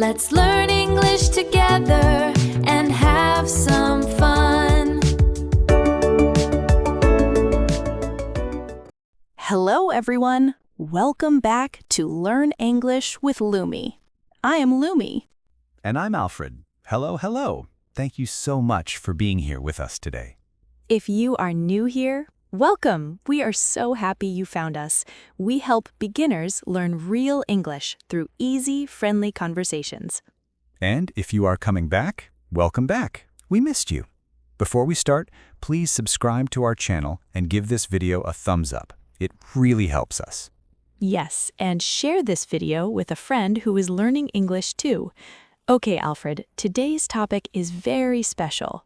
Let's learn English together and have some fun. Hello, everyone. Welcome back to Learn English with Lumi. I am Lumi. And I'm Alfred. Hello, hello. Thank you so much for being here with us today. If you are new here, welcome. We are so happy you found us. We help beginners learn real English through easy, friendly conversations. And if you are coming back, welcome back. We missed you. Before we start, please subscribe to our channel and give this video a thumbs up. It really helps us. Yes, and share this video with a friend who is learning English too. Okay, Alfred, today's topic is very special.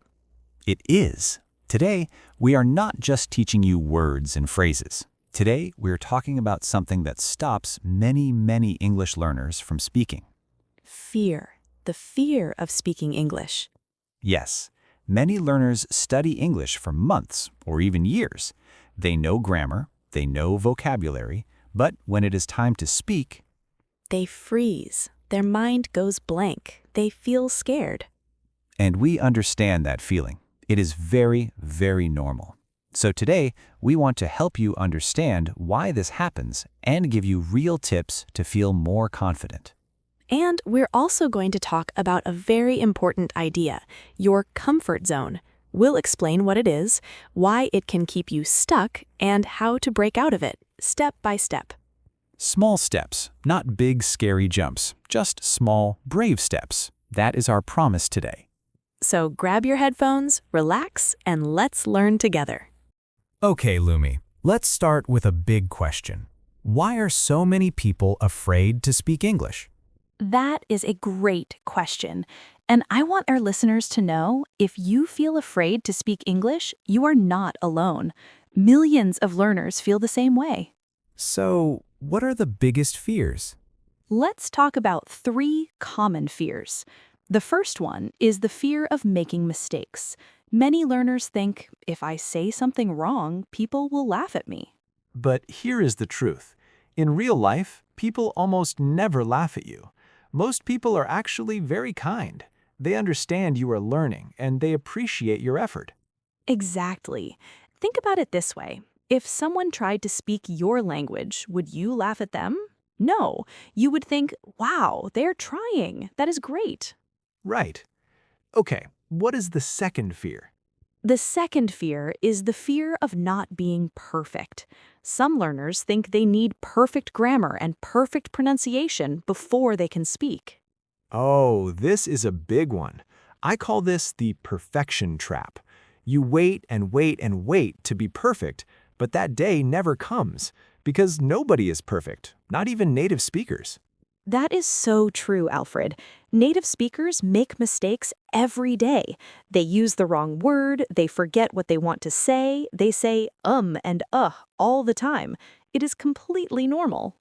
It is. Today, we are not just teaching you words and phrases. Today, we're talking about something that stops many English learners from speaking. Fear. The fear of speaking English. Yes, many learners study English for months or even years. They know grammar, they know vocabulary, but when it is time to speak, They freeze. Their mind goes blank. They feel scared. and we understand that feeling. It is very normal. So today, we want to help you understand why this happens and give you real tips to feel more confident. And we're also going to talk about a very important idea, your comfort zone. We'll explain what it is, why it can keep you stuck, and how to break out of it, step by step. Small steps, not big, scary jumps, just small, brave steps. That is our promise today. So grab your headphones, relax, and let's learn together. Okay, Lumi, let's start with a big question. Why are so many people afraid to speak English? That is a great question. And I want our listeners to know, if you feel afraid to speak English, you are not alone. Millions of learners feel the same way. So, what are the biggest fears? Let's talk about 3 common fears. The first one is the fear of making mistakes. Many learners think, if I say something wrong, people will laugh at me. But here is the truth. In real life, people almost never laugh at you. Most people are actually very kind. They understand you are learning, and they appreciate your effort. Exactly. Think about it this way. If someone tried to speak your language, would you laugh at them? No. You would think, wow, they're trying. That is great. Right. Okay, what is the second fear? The second fear is the fear of not being perfect. Some learners think they need perfect grammar and perfect pronunciation before they can speak. Oh, this is a big one. I call this the perfection trap. You wait and wait and wait to be perfect, but that day never comes because nobody is perfect, not even native speakers. That is so true, Alfred. Native speakers make mistakes every day. They use the wrong word, they forget what they want to say, they say and all the time. It is completely normal.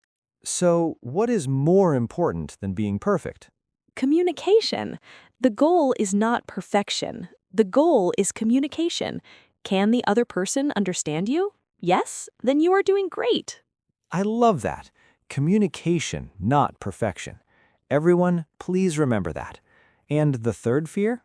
So, what is more important than being perfect? Communication. The goal is not perfection. The goal is communication. Can the other person understand you? Yes? Then you are doing great. I love that. Communication, not perfection. Everyone, please remember that. And the third fear?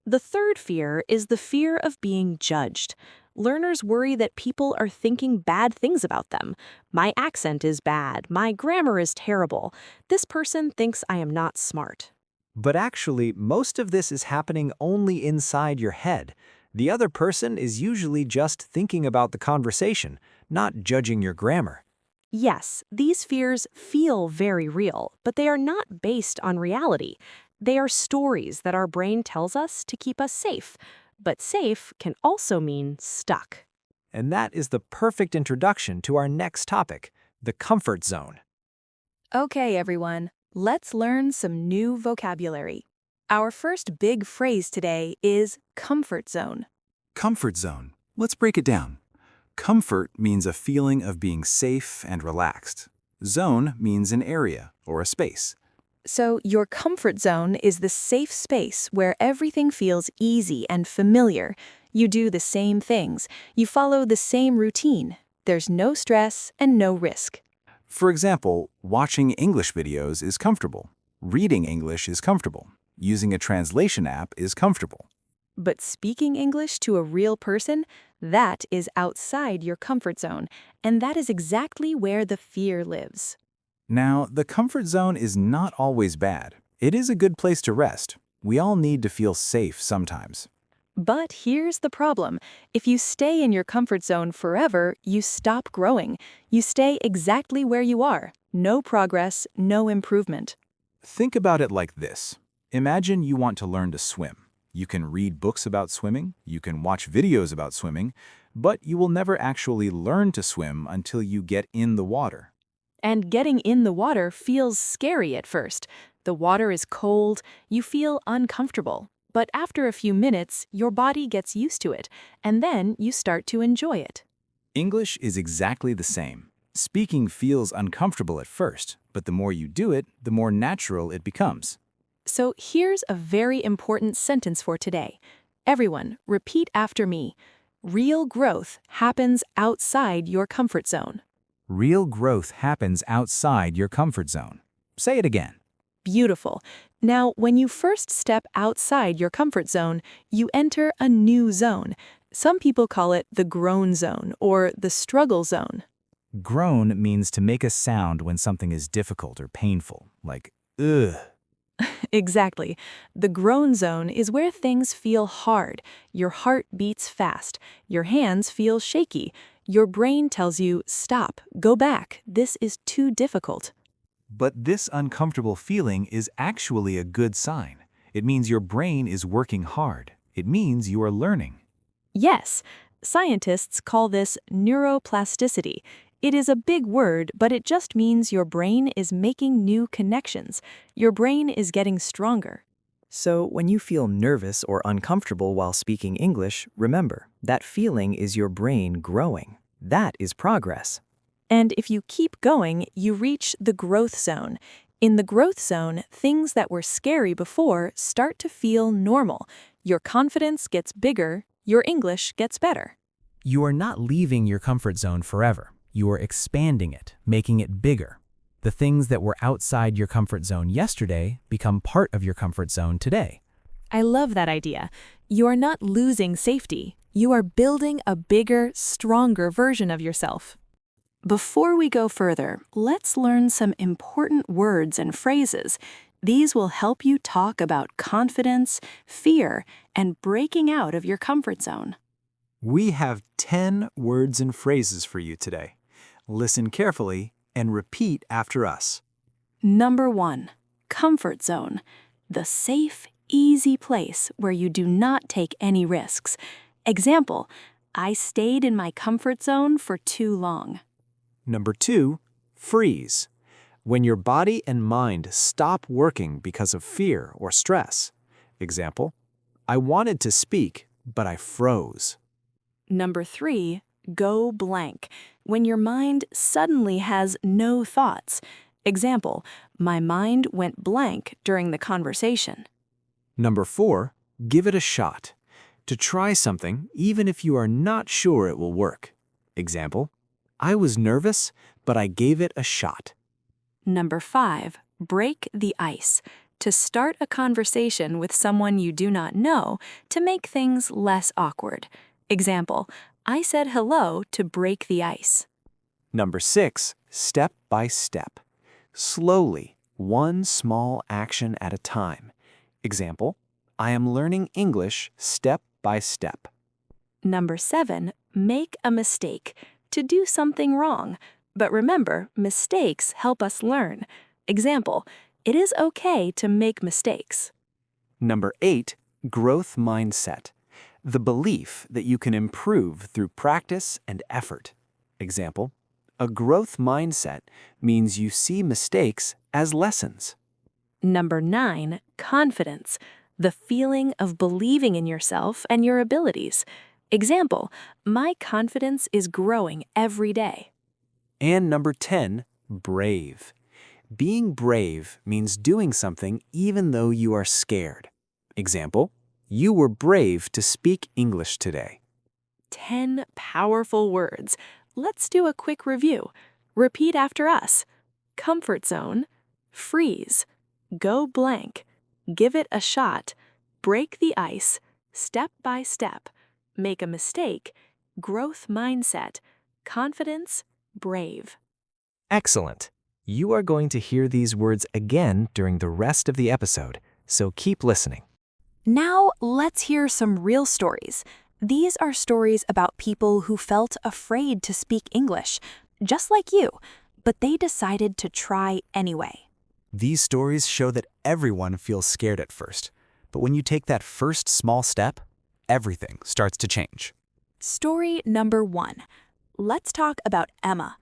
The third fear is the fear of being judged. Learners worry that people are thinking bad things about them. My accent is bad. My grammar is terrible. This person thinks I am not smart. But actually, most of this is happening only inside your head. The other person is usually just thinking about the conversation, not judging your grammar. Yes, these fears feel very real, but they are not based on reality. They are stories that our brain tells us to keep us safe. But safe can also mean stuck. And that is the perfect introduction to our next topic, the comfort zone. Okay, everyone, let's learn some new vocabulary. Our first big phrase today is comfort zone. Comfort zone. Let's break it down. Comfort means a feeling of being safe and relaxed. Zone means an area or a space. So your comfort zone is the safe space where everything feels easy and familiar. You do the same things. You follow the same routine. There's no stress and no risk. For example, watching English videos is comfortable. Reading English is comfortable. Using a translation app is comfortable. But speaking English to a real person, that is outside your comfort zone, and that is exactly where the fear lives. Now, the comfort zone is not always bad. It is a good place to rest. We all need to feel safe sometimes. But here's the problem. If you stay in your comfort zone forever, you stop growing. You stay exactly where you are. No progress, no improvement. Think about it like this. Imagine you want to learn to swim. You can read books about swimming, you can watch videos about swimming, but you will never actually learn to swim until you get in the water. And getting in the water feels scary at first. The water is cold, you feel uncomfortable. But after a few minutes, your body gets used to it, and then you start to enjoy it. English is exactly the same. Speaking feels uncomfortable at first, but the more you do it, the more natural it becomes. So here's a very important sentence for today. Everyone, repeat after me. Real growth happens outside your comfort zone. Real growth happens outside your comfort zone. Say it again. Beautiful. Now, when you first step outside your comfort zone, you enter a new zone. Some people call it the grown zone or the struggle zone. Groan means to make a sound when something is difficult or painful, like ugh. Exactly. The grown zone is where things feel hard. Your heart beats fast. Your hands feel shaky. Your brain tells you, stop, go back. This is too difficult. But this uncomfortable feeling is actually a good sign. It means your brain is working hard. It means you are learning. Yes, scientists call this neuroplasticity. It is a big word, but it just means your brain is making new connections. Your brain is getting stronger. So, when you feel nervous or uncomfortable while speaking English, remember, that feeling is your brain growing. That is progress. And if you keep going, you reach the growth zone. In the growth zone, things that were scary before start to feel normal. Your confidence gets bigger, your English gets better. You are not leaving your comfort zone forever. You are expanding it, making it bigger. The things that were outside your comfort zone yesterday become part of your comfort zone today. I love that idea. You are not losing safety. You are building a bigger, stronger version of yourself. Before we go further, let's learn some important words and phrases. These will help you talk about confidence, fear, and breaking out of your comfort zone. We have 10 words and phrases for you today. Listen carefully and repeat after us. Number 1, comfort zone. The safe, easy place where you do not take any risks. Example, I stayed in my comfort zone for too long. Number 2, freeze. When your body and mind stop working because of fear or stress. Example, I wanted to speak, but I froze. Number 3, go blank. When your mind suddenly has no thoughts. Example, my mind went blank during the conversation. Number 4, give it a shot. To try something even if you are not sure it will work. Example, I was nervous, but I gave it a shot. Number 5, break the ice. To start a conversation with someone you do not know to make things less awkward. Example, I said hello to break the ice. Number 6, step by step. Slowly, one small action at a time. Example, I am learning English step by step. Number 7, make a mistake. To do something wrong. But remember, mistakes help us learn. Example, it is okay to make mistakes. Number 8, growth mindset. The belief that you can improve through practice and effort. Example, a growth mindset means you see mistakes as lessons. Number 9, confidence. The feeling of believing in yourself and your abilities. Example, my confidence is growing every day. And number 10, brave. Being brave means doing something even though you are scared. Example, you were brave to speak English today. 10 powerful words. Let's do a quick review. Repeat after us. Comfort zone, freeze, go blank, give it a shot, break the ice, step by step, make a mistake, growth mindset, confidence, brave. Excellent. You are going to hear these words again during the rest of the episode, so keep listening. Now, let's hear some real stories. These are stories about people who felt afraid to speak English, just like you, but they decided to try anyway. These stories show that everyone feels scared at first, but when you take that first small step, everything starts to change. Story number 1. Let's talk about Emma.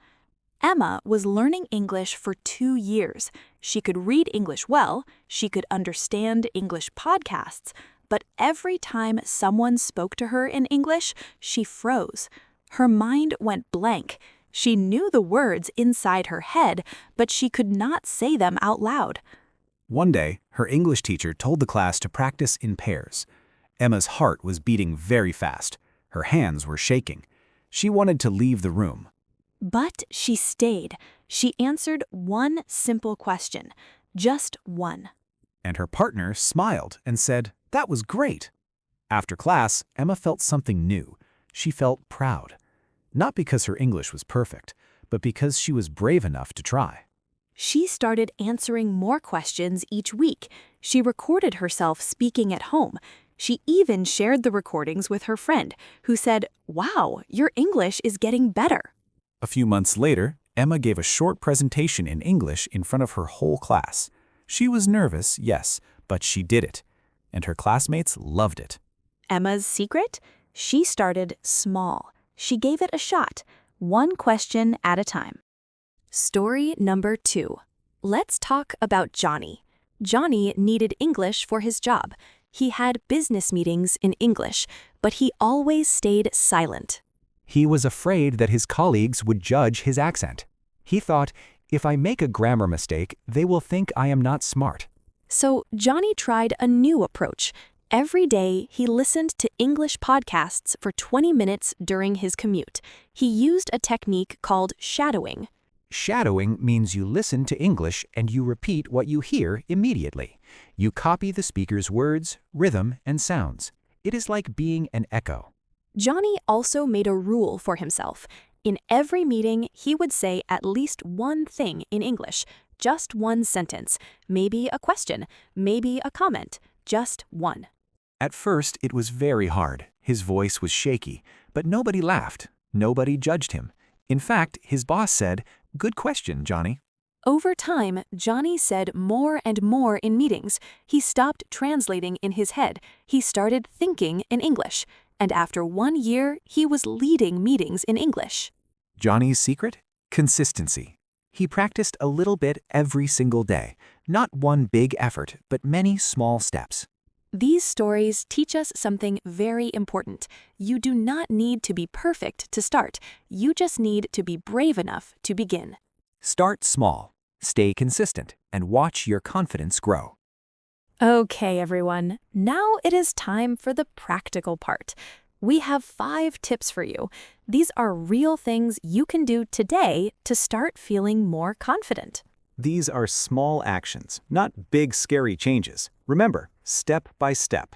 Emma was learning English for 2 years. She could read English well, she could understand English podcasts, but every time someone spoke to her in English, she froze. Her mind went blank. She knew the words inside her head, but she could not say them out loud. One day, her English teacher told the class to practice in pairs. Emma's heart was beating very fast. Her hands were shaking. She wanted to leave the room. But she stayed. She answered one simple question, just one. And her partner smiled and said, "That was great." After class, Emma felt something new. She felt proud. Not because her English was perfect, but because she was brave enough to try. She started answering more questions each week. She recorded herself speaking at home. She even shared the recordings with her friend, who said, "Wow, your English is getting better." A few months later, Emma gave a short presentation in English in front of her whole class. She was nervous, yes, but she did it. And her classmates loved it. Emma's secret? She started small. She gave it a shot, one question at a time. Story number 2. Let's talk about Johnny. Johnny needed English for his job. He had business meetings in English, but he always stayed silent. He was afraid that his colleagues would judge his accent. He thought, if I make a grammar mistake, they will think I am not smart. So Johnny tried a new approach. Every day, he listened to English podcasts for 20 minutes during his commute. He used a technique called shadowing. Shadowing means you listen to English and you repeat what you hear immediately. You copy the speaker's words, rhythm, and sounds. It is like being an echo. Johnny also made a rule for himself. In every meeting, he would say at least one thing in English, just one sentence, maybe a question, maybe a comment, just one. At first, it was very hard. His voice was shaky, but nobody laughed. Nobody judged him. In fact, his boss said, "Good question, Johnny." Over time, Johnny said more and more in meetings. He stopped translating in his head. He started thinking in English. And after 1 year, he was leading meetings in English. Johnny's secret? Consistency. He practiced a little bit every single day. Not one big effort, but many small steps. These stories teach us something very important. You do not need to be perfect to start. You just need to be brave enough to begin. Start small, stay consistent, and watch your confidence grow. Okay, everyone. Now it is time for the practical part. We have 5 tips for you. These are real things you can do today to start feeling more confident. These are small actions, not big scary changes. Remember, step by step.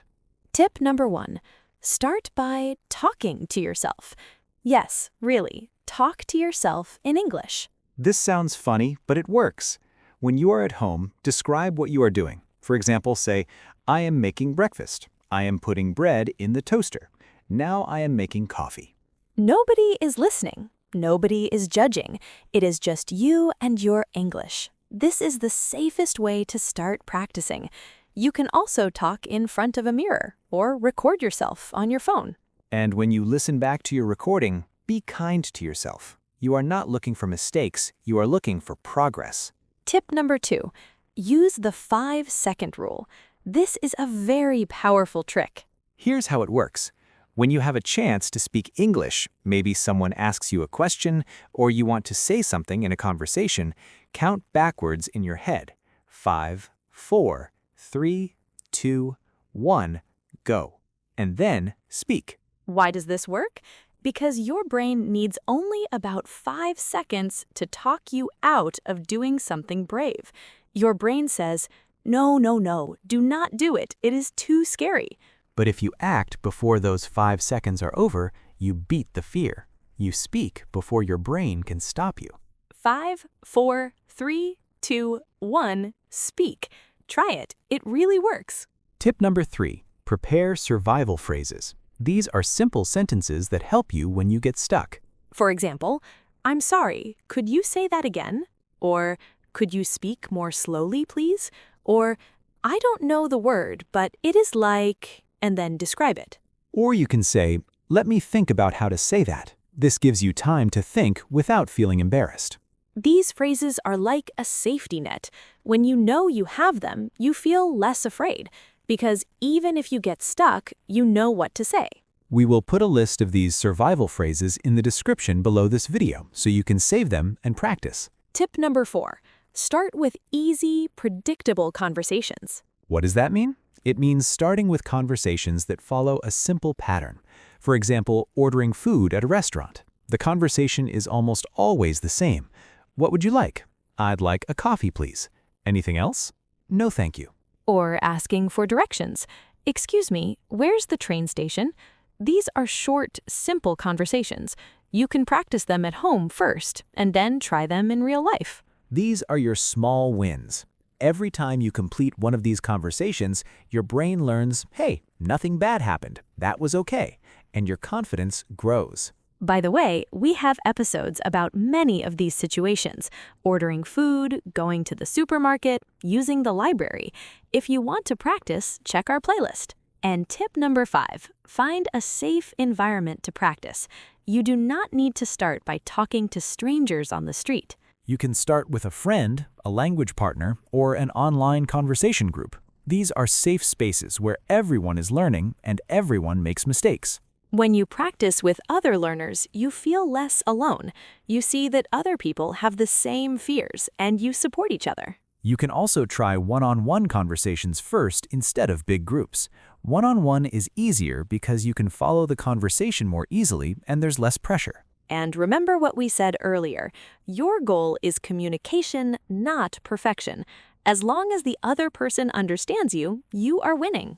Tip number 1. Start by talking to yourself. Yes, really, talk to yourself in English. This sounds funny, but it works. When you are at home, describe what you are doing. For example, say, "I am making breakfast. I am putting bread in the toaster. Now I am making coffee." Nobody is listening. Nobody is judging. It is just you and your English. This is the safest way to start practicing. You can also talk in front of a mirror or record yourself on your phone. And when you listen back to your recording, be kind to yourself. You are not looking for mistakes, you are looking for progress. Tip number 2. Use the 5-second rule. This is a very powerful trick. Here's how it works. When you have a chance to speak English, maybe someone asks you a question or you want to say something in a conversation, count backwards in your head. 5, 4, 3, 2, 1, go. And then speak. Why does this work? Because your brain needs only about 5 seconds to talk you out of doing something brave. Your brain says, No, no, no, do not do it. It is too scary. But if you act before those 5 seconds are over, you beat the fear. You speak before your brain can stop you. 5, 4, 3, 2, 1, speak. Try it. It really works. Tip number 3, prepare survival phrases. These are simple sentences that help you when you get stuck. For example, I'm sorry, could you say that again? Or, could you speak more slowly, please? Or, I don't know the word, but it is like, and then describe it. Or you can say, let me think about how to say that. This gives you time to think without feeling embarrassed. These phrases are like a safety net. When you know you have them, you feel less afraid, because even if you get stuck, you know what to say. We will put a list of these survival phrases in the description below this video so you can save them and practice. Tip number 4, start with easy, predictable conversations. What does that mean? It means starting with conversations that follow a simple pattern. For example, ordering food at a restaurant. The conversation is almost always the same. What would you like? I'd like a coffee, please. Anything else? No, thank you. Or asking for directions. Excuse me, where's the train station? These are short, simple conversations. You can practice them at home first, and then try them in real life. These are your small wins. Every time you complete one of these conversations, your brain learns, hey, nothing bad happened. That was okay. And your confidence grows. By the way, we have episodes about many of these situations: ordering food, going to the supermarket, using the library. If you want to practice, check our playlist. And tip number 5, find a safe environment to practice. You do not need to start by talking to strangers on the street. You can start with a friend, a language partner, or an online conversation group. These are safe spaces where everyone is learning and everyone makes mistakes. When you practice with other learners, you feel less alone. You see that other people have the same fears, and you support each other. You can also try one-on-one conversations first instead of big groups. One-on-one is easier because you can follow the conversation more easily and there's less pressure. And remember what we said earlier. Your goal is communication, not perfection. As long as the other person understands you, you are winning.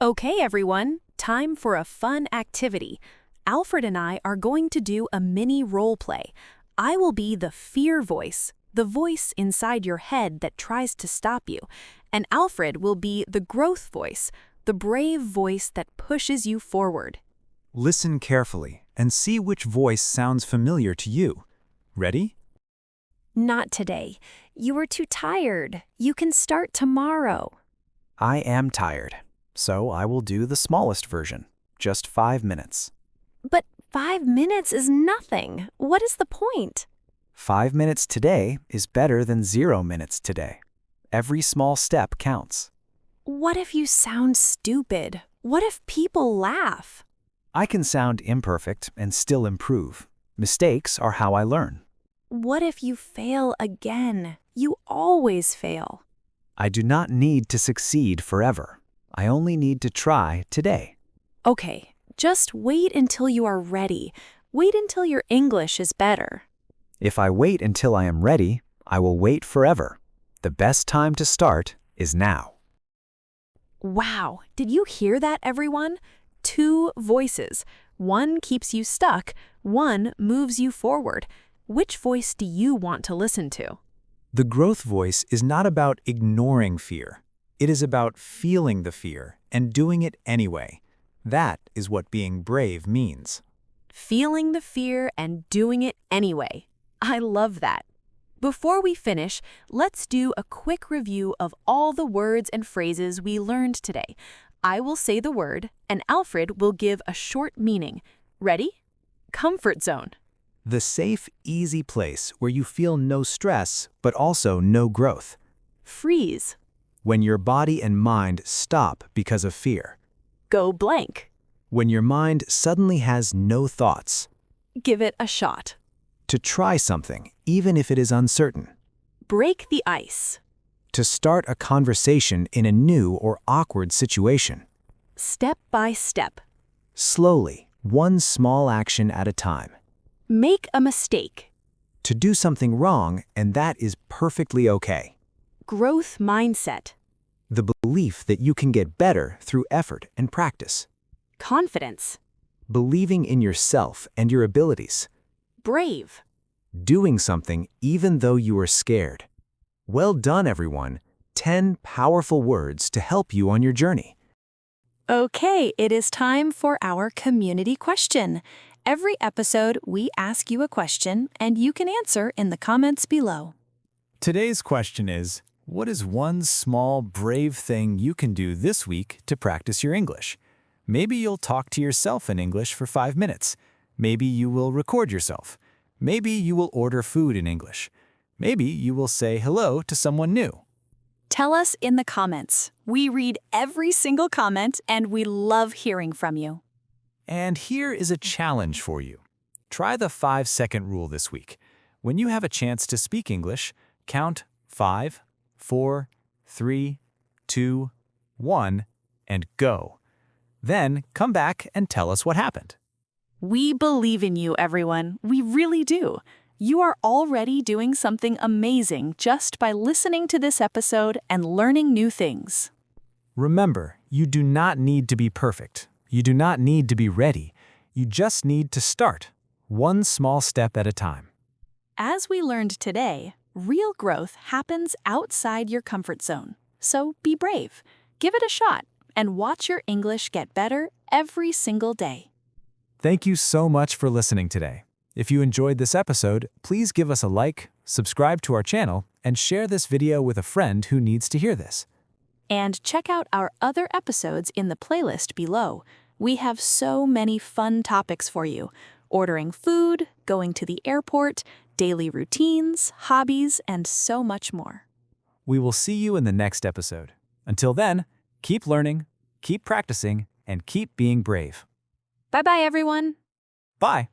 Okay, everyone, time for a fun activity. Alfred and I are going to do a mini role play. I will be the fear voice, the voice inside your head that tries to stop you. And Alfred will be the growth voice, the brave voice that pushes you forward. Listen carefully and see which voice sounds familiar to you. Ready? Not today. You are too tired. You can start tomorrow. I am tired, so I will do the smallest version, just 5 minutes. But 5 minutes is nothing. What is the point? 5 minutes today is better than 0 minutes today. Every small step counts. What if you sound stupid? What if people laugh? I can sound imperfect and still improve. Mistakes are how I learn. What if you fail again? You always fail. I do not need to succeed forever. I only need to try today. Okay, just wait until you are ready. Wait until your English is better. If I wait until I am ready, I will wait forever. The best time to start is now. Wow, did you hear that, everyone? 2 voices. One keeps you stuck, one moves you forward. Which voice do you want to listen to? The growth voice is not about ignoring fear. It is about feeling the fear and doing it anyway. That is what being brave means. Feeling the fear and doing it anyway. I love that. Before we finish, let's do a quick review of all the words and phrases we learned today. I will say the word, and Alfred will give a short meaning. Ready? Comfort zone. The safe, easy place where you feel no stress, but also no growth. Freeze. When your body and mind stop because of fear. Go blank. When your mind suddenly has no thoughts. Give it a shot. To try something, even if it is uncertain. Break the ice. To start a conversation in a new or awkward situation. Step by step. Slowly, one small action at a time. Make a mistake. To do something wrong, and that is perfectly okay. Growth mindset. The belief that you can get better through effort and practice. Confidence. Believing in yourself and your abilities. Brave. Doing something even though you are scared. Well done, everyone. 10 powerful words to help you on your journey. Okay, it is time for our community question. Every episode, we ask you a question, and you can answer in the comments below. Today's question is, what is one small, brave thing you can do this week to practice your English? Maybe you'll talk to yourself in English for 5 minutes. Maybe you will record yourself. Maybe you will order food in English. Maybe you will say hello to someone new. Tell us in the comments. We read every single comment, and we love hearing from you. And here is a challenge for you. Try the 5-second rule this week. When you have a chance to speak English, count 5, 4, 3, 2, 1, and go. Then come back and tell us what happened. We believe in you, everyone. We really do. You are already doing something amazing just by listening to this episode and learning new things. Remember, you do not need to be perfect. You do not need to be ready. You just need to start, one small step at a time. As we learned today, real growth happens outside your comfort zone. So be brave, give it a shot, and watch your English get better every single day. Thank you so much for listening today. If you enjoyed this episode, please give us a like, subscribe to our channel, and share this video with a friend who needs to hear this. And check out our other episodes in the playlist below. We have so many fun topics for you: ordering food, going to the airport, daily routines, hobbies, and so much more. We will see you in the next episode. Until then, keep learning, keep practicing, and keep being brave. Bye-bye, everyone. Bye.